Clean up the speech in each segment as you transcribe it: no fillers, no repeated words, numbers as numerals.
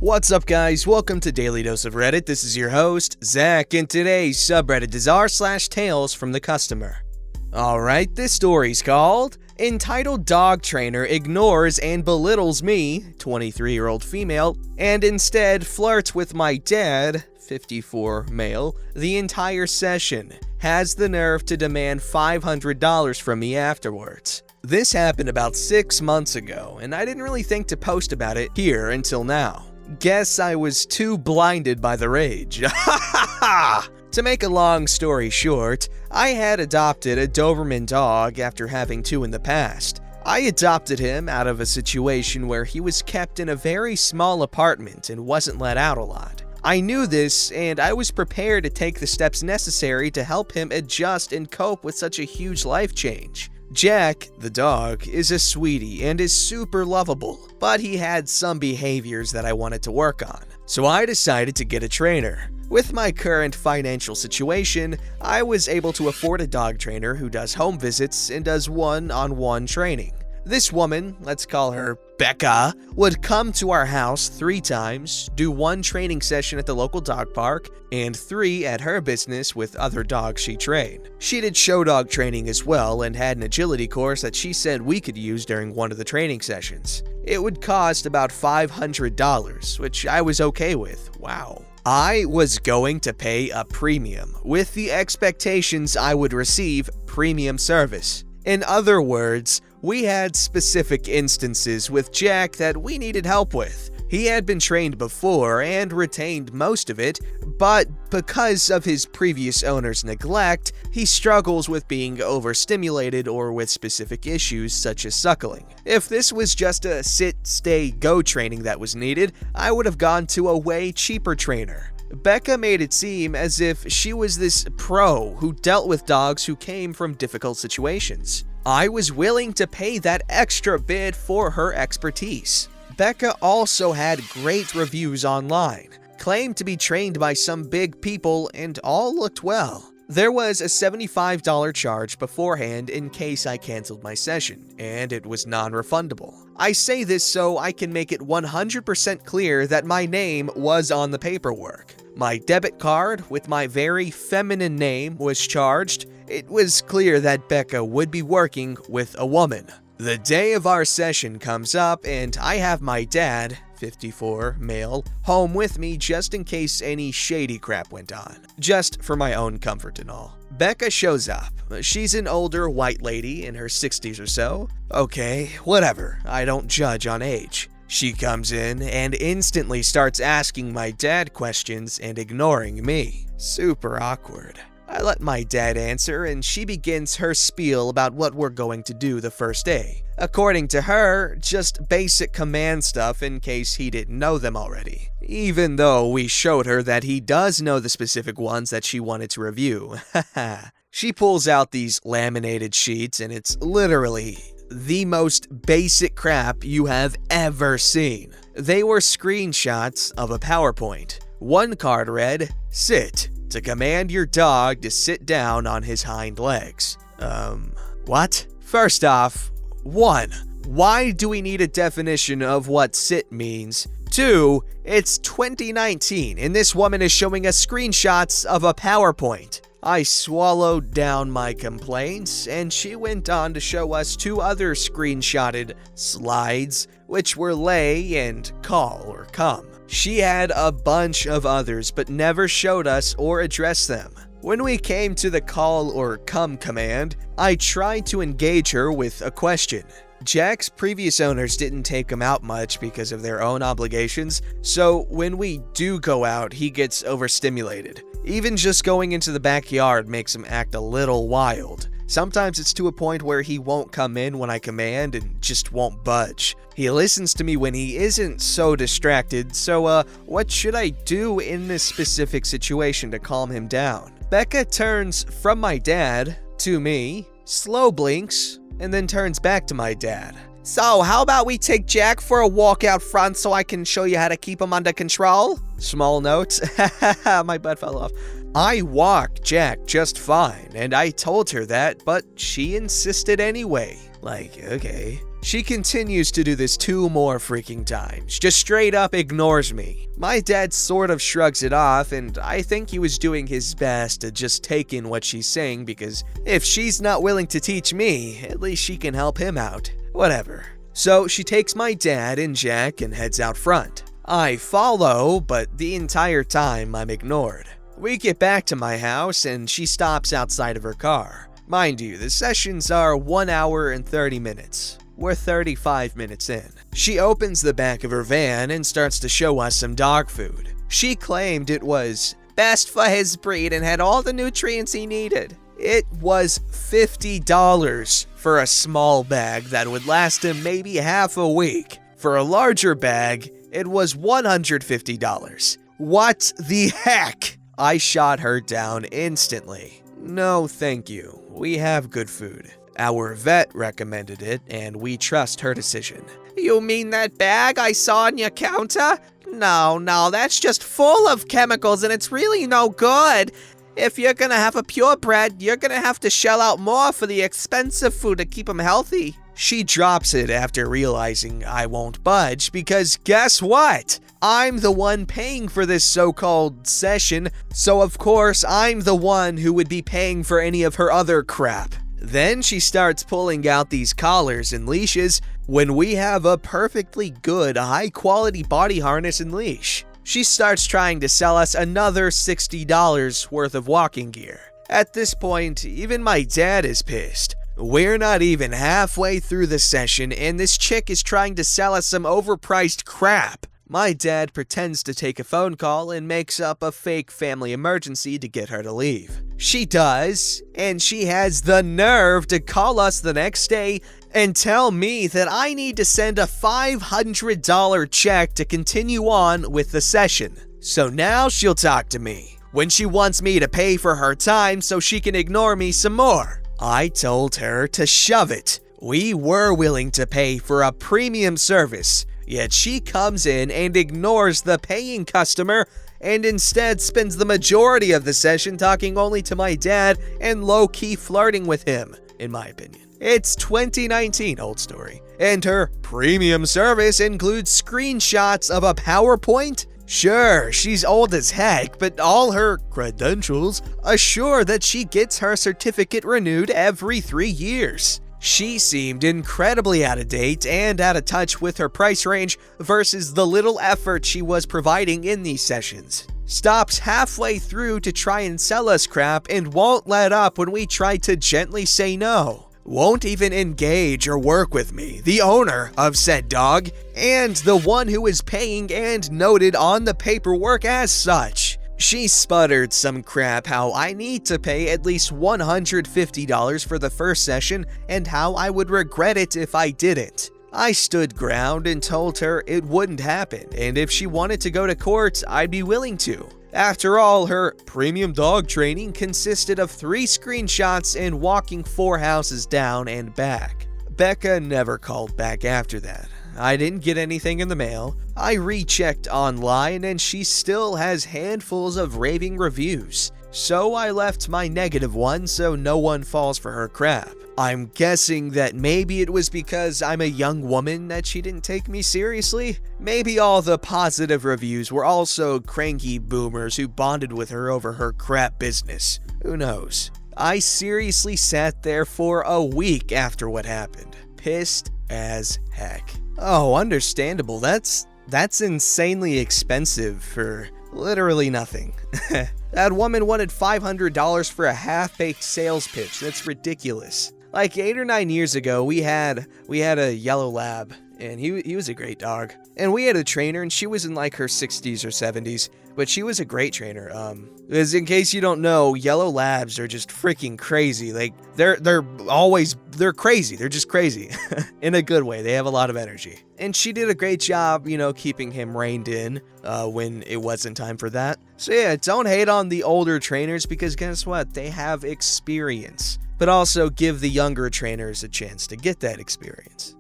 What's up, guys? Welcome to Daily Dose of Reddit. This is your host, Zach, and today's subreddit is r/TalesFromTheCustomer. Alright, this story's called Entitled Dog Trainer Ignores and Belittles Me, 23-year-old female, and instead flirts with my dad, 54 male, the entire session. Has the nerve to demand $500 from me afterwards. This happened about 6 months ago, and I didn't really think to post about it here until now. Guess I was too blinded by the rage. To make a long story short, I had adopted a Doberman dog after having two in the past. I adopted him out of a situation where he was kept in a very small apartment and wasn't let out a lot. I knew this, and I was prepared to take the steps necessary to help him adjust and cope with such a huge life change. Jack, the dog, is a sweetie and is super lovable, but he had some behaviors that I wanted to work on. So I decided to get a trainer. With my current financial situation, I was able to afford a dog trainer who does home visits and does one-on-one training. This woman, let's call her Becca, would come to our house 3 times, do 1 training session at the local dog park, and 3 at her business with other dogs she trained. She did show dog training as well and had an agility course that she said we could use during one of the training sessions. It would cost about $500, which I was okay with. Wow. I was going to pay a premium, with the expectations I would receive premium service. In other words, we had specific instances with Jack that we needed help with. He had been trained before and retained most of it, but because of his previous owner's neglect, he struggles with being overstimulated or with specific issues such as suckling. If this was just a sit, stay, go training that was needed, I would have gone to a way cheaper trainer. Becca made it seem as if she was this pro who dealt with dogs who came from difficult situations. I was willing to pay that extra bit for her expertise. Becca also had great reviews online, claimed to be trained by some big people, and all looked well. There was a $75 charge beforehand in case I canceled my session, and it was non-refundable. I say this so I can make it 100% clear that my name was on the paperwork. My debit card with my very feminine name was charged. It was clear that Becca would be working with a woman. The day of our session comes up and I have my dad, 54 male, home with me just in case any shady crap went on. Just for my own comfort and all. Becca shows up. She's an older white lady in her 60s or so. Okay, whatever. I don't judge on age. She comes in and instantly starts asking my dad questions and ignoring me. Super awkward. I let my dad answer and she begins her spiel about what we're going to do the first day. According to her, just basic command stuff in case he didn't know them already. Even though we showed her that he does know the specific ones that she wanted to review. She pulls out these laminated sheets and it's literally the most basic crap you have ever seen. They were screenshots of a PowerPoint. One card read, "Sit, to command your dog to sit down on his hind legs." What? First off, 1. Why do we need a definition of what sit means? 2. It's 2019 and this woman is showing us screenshots of a PowerPoint. I swallowed down my complaints, and she went on to show us 2 other screenshotted slides, which were lay and call or come. She had a bunch of others, but never showed us or addressed them. When we came to the call or come command, I tried to engage her with a question. Jack's previous owners didn't take him out much because of their own obligations, so when we do go out, he gets overstimulated. Even just going into the backyard makes him act a little wild. Sometimes it's to a point where he won't come in when I command and just won't budge. He listens to me when he isn't so distracted, so what should I do in this specific situation to calm him down? Becca turns from my dad to me, slow blinks, and then turns back to my dad. "So, how about we take Jack for a walk out front so I can show you how to keep him under control?" Small note. My butt fell off. I walk Jack just fine, and I told her that, but she insisted anyway. Like, okay. She continues to do this 2 more freaking times, just straight up ignores me. My dad sort of shrugs it off, and I think he was doing his best to just take in what she's saying, because if she's not willing to teach me, at least she can help him out. Whatever. So she takes my dad and Jack and heads out front. I follow, but the entire time I'm ignored. We get back to my house and she stops outside of her car. Mind you, the sessions are 1 hour and 30 minutes. We're 35 minutes in. She opens the back of her van and starts to show us some dog food. She claimed it was best for his breed and had all the nutrients he needed. It was $50 for a small bag that would last him maybe half a week. For a larger bag, it was $150. What the heck? I shot her down instantly. No, thank you. We have good food. Our vet recommended it, and we trust her decision. You mean that bag I saw on your counter? No, that's just full of chemicals and it's really no good. If you're gonna have a purebred, you're gonna have to shell out more for the expensive food to keep him healthy. She drops it after realizing I won't budge, because guess what? I'm the one paying for this so-called session, so of course I'm the one who would be paying for any of her other crap. Then she starts pulling out these collars and leashes when we have a perfectly good, high-quality body harness and leash. She starts trying to sell us another $60 worth of walking gear. At this point, even my dad is pissed. We're not even halfway through the session and this chick is trying to sell us some overpriced crap. My dad pretends to take a phone call and makes up a fake family emergency to get her to leave. She does, and she has the nerve to call us the next day and tell me that I need to send a $500 check to continue on with the session. So now she'll talk to me, when she wants me to pay for her time so she can ignore me some more. I told her to shove it. We were willing to pay for a premium service, yet she comes in and ignores the paying customer and instead spends the majority of the session talking only to my dad and low-key flirting with him, in my opinion. It's 2019, old story, and her premium service includes screenshots of a PowerPoint? Sure, she's old as heck, but all her credentials assure that she gets her certificate renewed every 3 years. She seemed incredibly out of date and out of touch with her price range versus the little effort she was providing in these sessions. Stops halfway through to try and sell us crap and won't let up when we try to gently say no. Won't even engage or work with me, the owner of said dog, and the one who is paying and noted on the paperwork as such. She sputtered some crap how I need to pay at least $150 for the first session and how I would regret it if I didn't. I stood ground and told her it wouldn't happen, and if she wanted to go to court, I'd be willing to. After all, her premium dog training consisted of 3 screenshots and walking 4 houses down and back. Becca never called back after that. I didn't get anything in the mail. I rechecked online and she still has handfuls of raving reviews. So I left my negative one so no one falls for her crap. I'm guessing that maybe it was because I'm a young woman that she didn't take me seriously. Maybe all the positive reviews were also cranky boomers who bonded with her over her crap business. Who knows? I seriously sat there for a week after what happened. Pissed as heck. Oh, understandable. That's insanely expensive for literally nothing. That woman wanted $500 for a half-baked sales pitch. That's ridiculous. Like 8 or 9 years ago, we had a yellow lab, and he was a great dog. And we had a trainer, and she was in like her 60s or 70s, but she was a great trainer. Because in case you don't know, yellow labs are just freaking crazy. Like they're crazy. They're just crazy in a good way. They have a lot of energy. And she did a great job, keeping him reined in when it wasn't time for that. So yeah, don't hate on the older trainers because guess what? They have experience. But also give the younger trainers a chance to get that experience.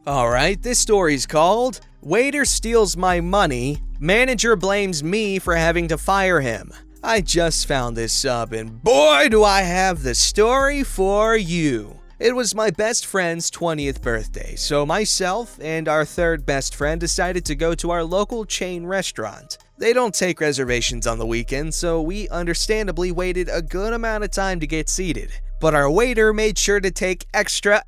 Alright, this story's called Waiter Steals My Money, Manager Blames Me for Having to Fire Him. I just found this sub and boy do I have the story for you. It was my best friend's 20th birthday, so myself and our third best friend decided to go to our local chain restaurant. They don't take reservations on the weekend, so we understandably waited a good amount of time to get seated. But our waiter made sure to take extra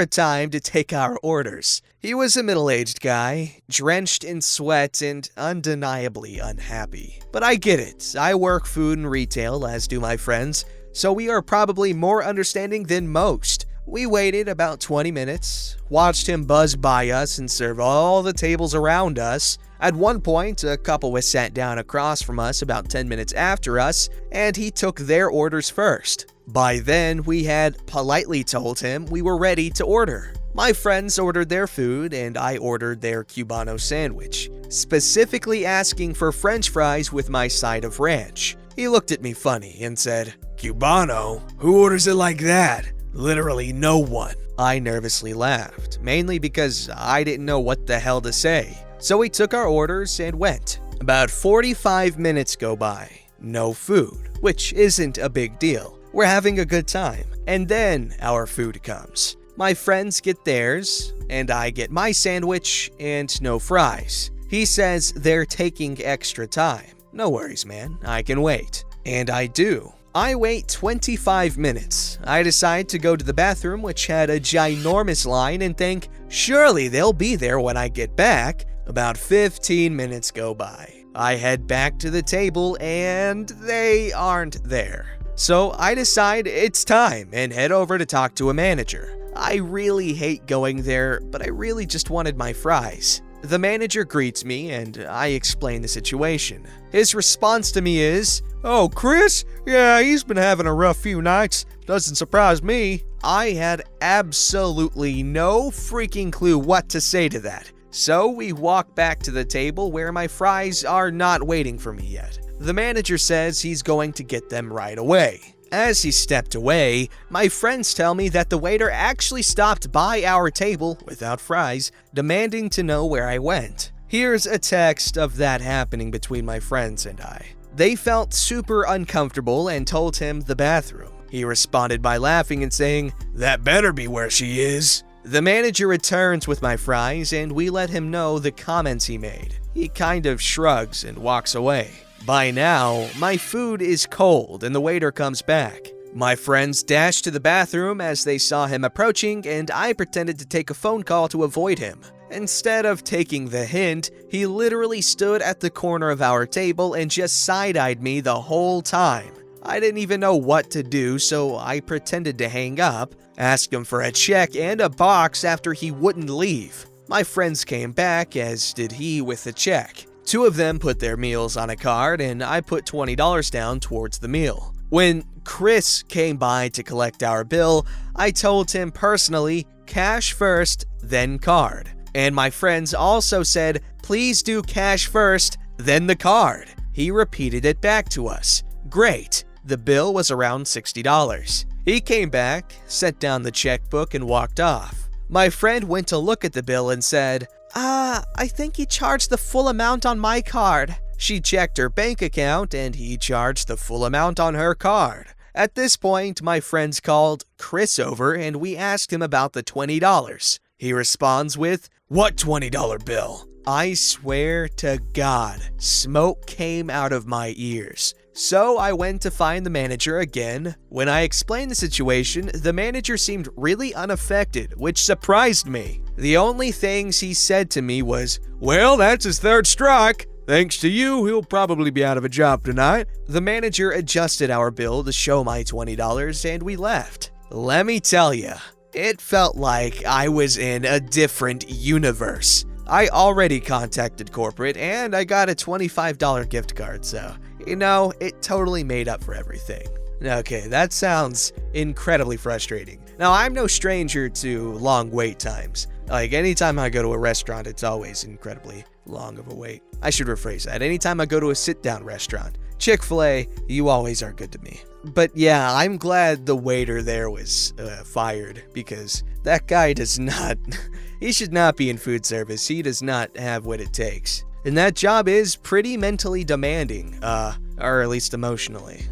time to take our orders. He was a middle-aged guy, drenched in sweat and undeniably unhappy. But I get it. I work food and retail, as do my friends, so we are probably more understanding than most. We waited about 20 minutes, watched him buzz by us and serve all the tables around us. At one point, a couple was sat down across from us about 10 minutes after us, and he took their orders first. By then, we had politely told him we were ready to order. My friends ordered their food, and I ordered their Cubano sandwich, specifically asking for French fries with my side of ranch. He looked at me funny and said, "Cubano? Who orders it like that? Literally no one." I nervously laughed, mainly because I didn't know what the hell to say. So we took our orders and went. About 45 minutes go by. No food, which isn't a big deal. We're having a good time. And then our food comes. My friends get theirs, and I get my sandwich and no fries. He says they're taking extra time. No worries, man. I can wait. And I do. I wait 25 minutes. I decide to go to the bathroom, which had a ginormous line, and think, surely they'll be there when I get back. About 15 minutes go by. I head back to the table, and they aren't there. So I decide it's time and head over to talk to a manager. I really hate going there, but I really just wanted my fries. The manager greets me, and I explain the situation. His response to me is, "Oh, Chris? Yeah, he's been having a rough few nights. Doesn't surprise me." I had absolutely no freaking clue what to say to that. So we walk back to the table where my fries are not waiting for me yet. The manager says he's going to get them right away. As he stepped away, my friends tell me that the waiter actually stopped by our table without fries, demanding to know where I went. Here's a text of that happening between my friends and I. They felt super uncomfortable and told him the bathroom. He responded by laughing and saying, "That better be where she is." The manager returns with my fries, and we let him know the comments he made. He kind of shrugs and walks away. By now, my food is cold and the waiter comes back. My friends dashed to the bathroom as they saw him approaching, and I pretended to take a phone call to avoid him. Instead of taking the hint, he literally stood at the corner of our table and just side-eyed me the whole time. I didn't even know what to do, so I pretended to hang up, asked him for a check and a box after he wouldn't leave. My friends came back, as did he with the check. Two of them put their meals on a card, and I put $20 down towards the meal. When Chris came by to collect our bill, I told him personally, cash first, then card. And my friends also said, please do cash first, then the card. He repeated it back to us. Great. The bill was around $60. He came back, set down the checkbook, and walked off. My friend went to look at the bill and said, I think he charged the full amount on my card. She checked her bank account, and he charged the full amount on her card. At this point, my friends called Chris over, and we asked him about the $20. He responds with, "What $20 bill?" I swear to God, smoke came out of my ears. So I went to find the manager again. When I explained the situation, the manager seemed really unaffected, which surprised me. The only things he said to me was, "Well, that's his third strike. Thanks to you, he'll probably be out of a job tonight." The manager adjusted our bill to show my $20, and we left. Let me tell you, it felt like I was in a different universe. I already contacted corporate, and I got a $25 gift card, so, it totally made up for everything. Okay, that sounds incredibly frustrating. Now, I'm no stranger to long wait times. Like, anytime I go to a restaurant, it's always incredibly long of a wait. I should rephrase that. Anytime I go to a sit-down restaurant, Chick-fil-A, you always are good to me. But yeah, I'm glad the waiter there was fired, because that guy does not... he should not be in food service. He does not have what it takes. And that job is pretty mentally demanding, or at least emotionally.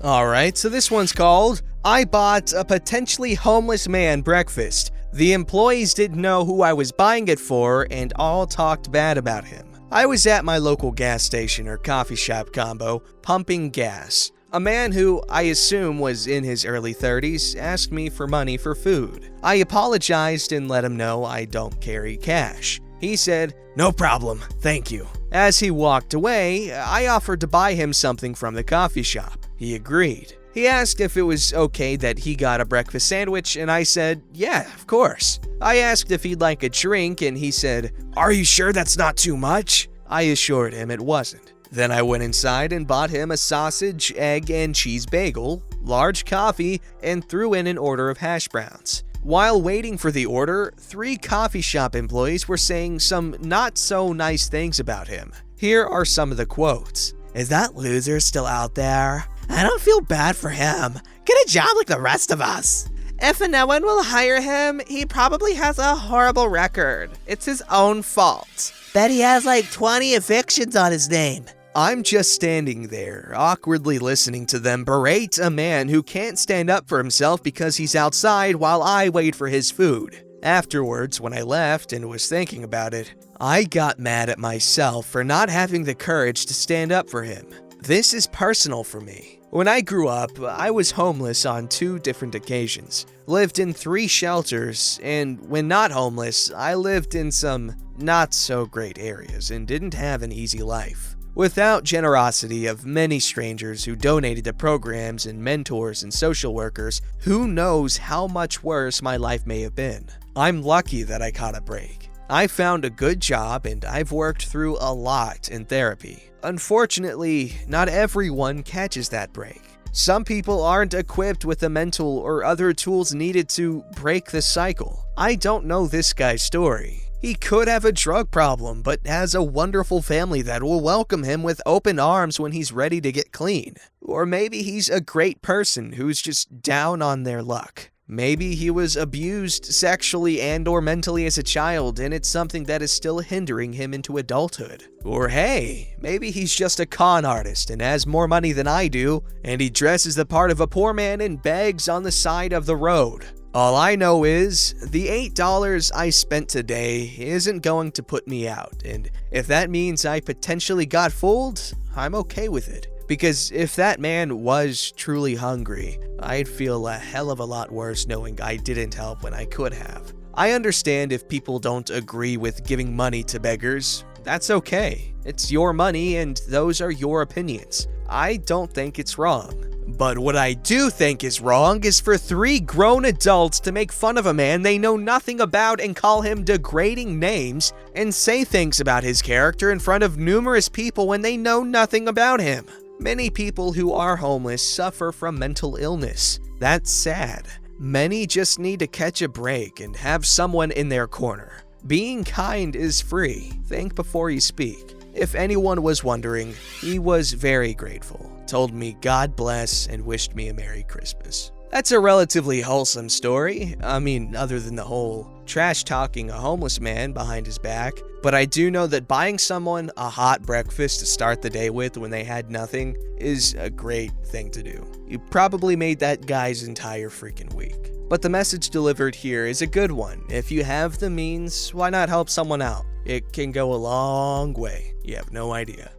Alright, so this one's called I bought a potentially homeless man breakfast. The employees didn't know who I was buying it for and all talked bad about him. I was at my local gas station or coffee shop combo, pumping gas. A man who I assume was in his early 30s asked me for money for food. I apologized and let him know I don't carry cash. He said, "No problem, thank you." As he walked away, I offered to buy him something from the coffee shop. He agreed. He asked if it was okay that he got a breakfast sandwich, and I said, yeah, of course. I asked if he'd like a drink, and he said, "Are you sure that's not too much?" I assured him it wasn't. Then I went inside and bought him a sausage, egg, and cheese bagel, large coffee, and threw in an order of hash browns. While waiting for the order, 3 coffee shop employees were saying some not-so-nice things about him. Here are some of the quotes. "Is that loser still out there? I don't feel bad for him. Get a job like the rest of us. If no one will hire him, he probably has a horrible record. It's his own fault. Bet he has like 20 evictions on his name." I'm just standing there, awkwardly listening to them berate a man who can't stand up for himself because he's outside while I wait for his food. Afterwards, when I left and was thinking about it, I got mad at myself for not having the courage to stand up for him. This is personal for me. When I grew up, I was homeless on 2 different occasions, lived in 3 shelters, and when not homeless, I lived in some not-so-great areas and didn't have an easy life. Without generosity of many strangers who donated to programs and mentors and social workers, who knows how much worse my life may have been. I'm lucky that I caught a break. I found a good job and I've worked through a lot in therapy. Unfortunately, not everyone catches that break. Some people aren't equipped with the mental or other tools needed to break the cycle. I don't know this guy's story. He could have a drug problem, but has a wonderful family that will welcome him with open arms when he's ready to get clean. Or maybe he's a great person who's just down on their luck. Maybe he was abused sexually and or mentally as a child, and it's something that is still hindering him into adulthood. Or hey, maybe he's just a con artist and has more money than I do, and he dresses the part of a poor man and begs on the side of the road. All I know is, the $8 I spent today isn't going to put me out, and if that means I potentially got fooled, I'm okay with it. Because if that man was truly hungry, I'd feel a hell of a lot worse knowing I didn't help when I could have. I understand if people don't agree with giving money to beggars. That's okay. It's your money and those are your opinions. I don't think it's wrong. But what I do think is wrong is for 3 grown adults to make fun of a man they know nothing about and call him degrading names and say things about his character in front of numerous people when they know nothing about him. Many people who are homeless suffer from mental illness. That's sad. Many just need to catch a break and have someone in their corner. Being kind is free. Think before you speak. If anyone was wondering, he was very grateful, told me God bless, and wished me a Merry Christmas. That's a relatively wholesome story. I mean, other than the whole trash-talking a homeless man behind his back. But I do know that buying someone a hot breakfast to start the day with when they had nothing is a great thing to do. You probably made that guy's entire freaking week. But the message delivered here is a good one. If you have the means, why not help someone out? It can go a long way. You have no idea.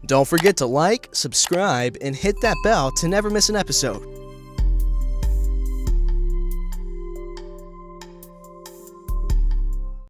Don't forget to like, subscribe, and hit that bell to never miss an episode.